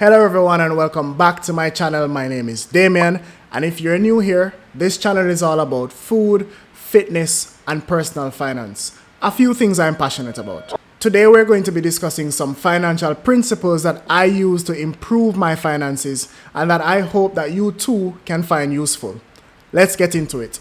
Hello everyone and welcome back to my channel. My name is Damien, and if you're new here, this channel is all about food, fitness and personal finance. A few things I'm passionate about. Today we're going to be discussing some financial principles that I use to improve my finances and that I hope that you too can find useful. Let's get into it.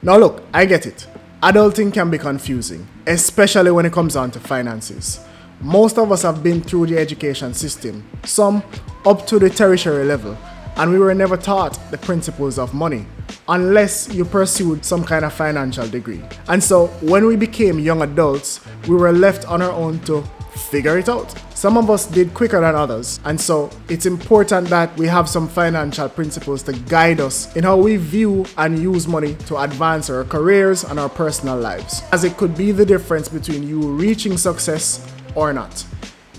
Now look, I get it. Adulting can be confusing, especially when it comes down to finances. Most of us have been through the education system, some up to the tertiary level, and we were never taught the principles of money, unless you pursued some kind of financial degree. And so when we became young adults, we were left on our own to figure it out. Some of us did quicker than others, and so it's important that we have some financial principles to guide us in how we view and use money to advance our careers and our personal lives, as it could be the difference between you reaching success or not.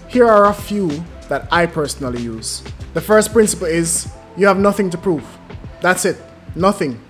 Here are a few that I personally use. The first principle is you have nothing to prove. That's it, nothing.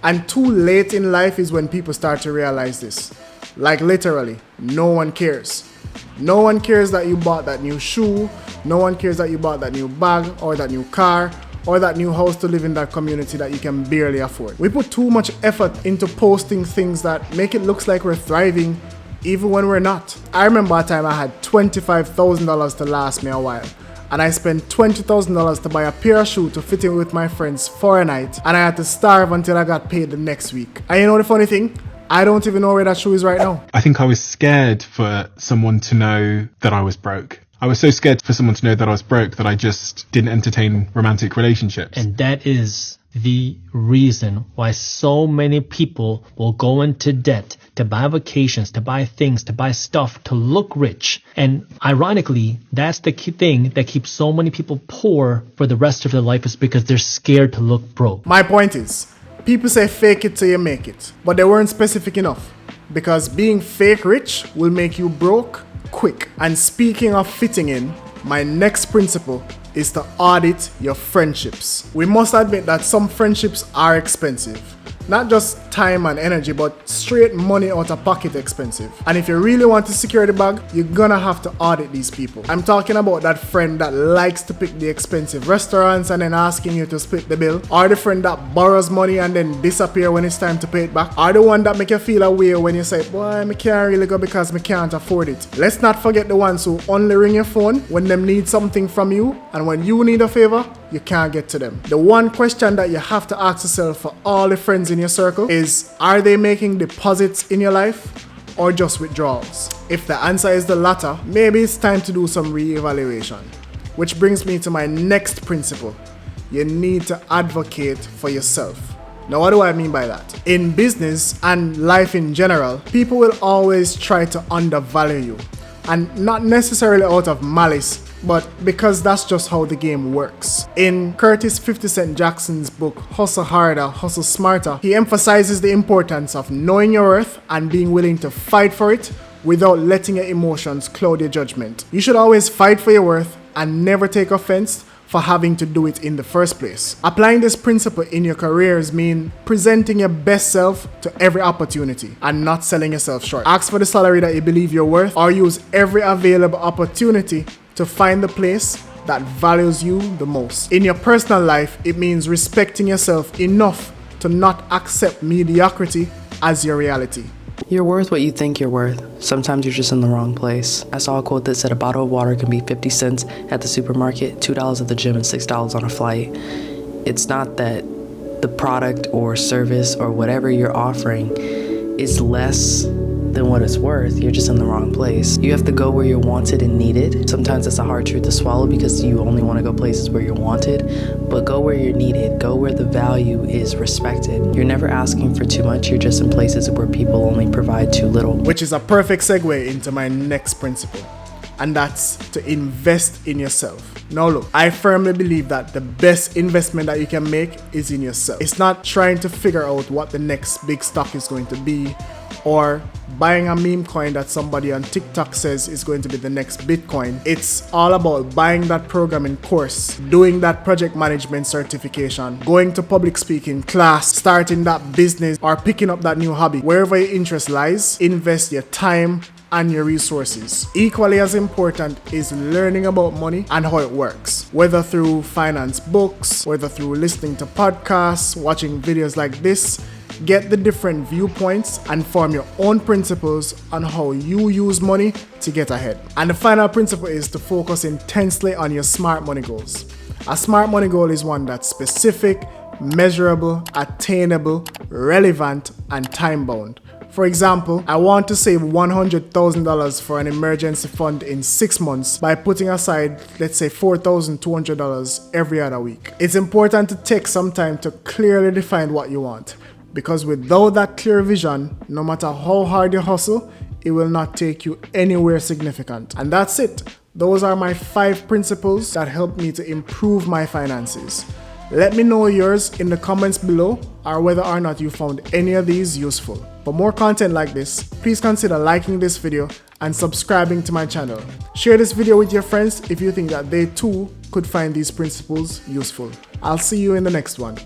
And too late in life is when people start to realize this. Like literally, no one cares. No one cares that you bought that new shoe, no one cares that you bought that new bag or that new car or that new house to live in that community that you can barely afford. We put too much effort into posting things that make it look like we're thriving even when we're not. I remember a time I had $25,000 to last me a while, and I spent $20,000 to buy a pair of shoes to fit in with my friends for a night, and I had to starve until I got paid the next week. And you know the funny thing? I don't even know where that shoe is right now. I think I was scared for someone to know that I was broke. I was so scared for someone to know that I was broke that I just didn't entertain romantic relationships. And that is the reason why so many people will go into debt to buy vacations, to buy things, to buy stuff, to look rich. And ironically, that's the key thing that keeps so many people poor for the rest of their life, is because they're scared to look broke. My point is, people say fake it till you make it, but they weren't specific enough, because being fake rich will make you broke quick. And speaking of fitting in, my next principle is to audit your friendships. We must admit that some friendships are expensive. Not just time and energy, but straight money out of pocket expensive. And if you really want to secure the bag, you're gonna have to audit these people. I'm talking about that friend that likes to pick the expensive restaurants and then asking you to split the bill, or the friend that borrows money and then disappear when it's time to pay it back, or the one that make you feel away when you say, boy, I can't really go because I can't afford it. Let's not forget the ones who only ring your phone when them need something from you, and when you need a favor, you can't get to them. The one question that you have to ask yourself for all the friends in your circle is, are they making deposits in your life or just withdrawals? If the answer is the latter, maybe it's time to do some re-evaluation. Which brings me to my next principle. You need to advocate for yourself. Now, what do I mean by that? In business and life in general, people will always try to undervalue you. And not necessarily out of malice, but because that's just how the game works. In Curtis 50 Cent Jackson's book, Hustle Harder, Hustle Smarter, he emphasizes the importance of knowing your worth and being willing to fight for it without letting your emotions cloud your judgment. You should always fight for your worth and never take offense for having to do it in the first place. Applying this principle in your careers mean presenting your best self to every opportunity and not selling yourself short. Ask for the salary that you believe you're worth, or use every available opportunity to find the place that values you the most. In your personal life, it means respecting yourself enough to not accept mediocrity as your reality. You're worth what you think you're worth. Sometimes you're just in the wrong place. I saw a quote that said a bottle of water can be 50 cents at the supermarket, $2 at the gym, and $6 on a flight. It's not that the product or service or whatever you're offering is less than what it's worth. You're just in the wrong place. You have to go where you're wanted and needed. Sometimes it's a hard truth to swallow because you only want to go places where you're wanted, but go where you're needed. Go where the value is respected. You're never asking for too much. You're just in places where people only provide too little. Which is a perfect segue into my next principle, and that's to invest in yourself. Now look, I firmly believe that the best investment that you can make is in yourself. It's not trying to figure out what the next big stock is going to be, or buying a meme coin that somebody on TikTok says is going to be the next Bitcoin. It's all about buying that programming course, doing that project management certification, going to public speaking class, starting that business, or picking up that new hobby. Wherever your interest lies, invest your time and your resources. Equally as important is learning about money and how it works, whether through finance books, whether through listening to podcasts, watching videos like this. Get the different viewpoints and form your own principles on how you use money to get ahead. And the final principle is to focus intensely on your smart money goals. A smart money goal is one that's specific, measurable, attainable, relevant, and time-bound. For example, I want to save $100,000 for an emergency fund in 6 months by putting aside, let's say, $4,200 every other week. It's important to take some time to clearly define what you want, because without that clear vision, no matter how hard you hustle, it will not take you anywhere significant. And that's it. Those are my 5 principles that help me to improve my finances. Let me know yours in the comments below, or whether or not you found any of these useful. For more content like this, please consider liking this video and subscribing to my channel. Share this video with your friends if you think that they too could find these principles useful. I'll see you in the next one.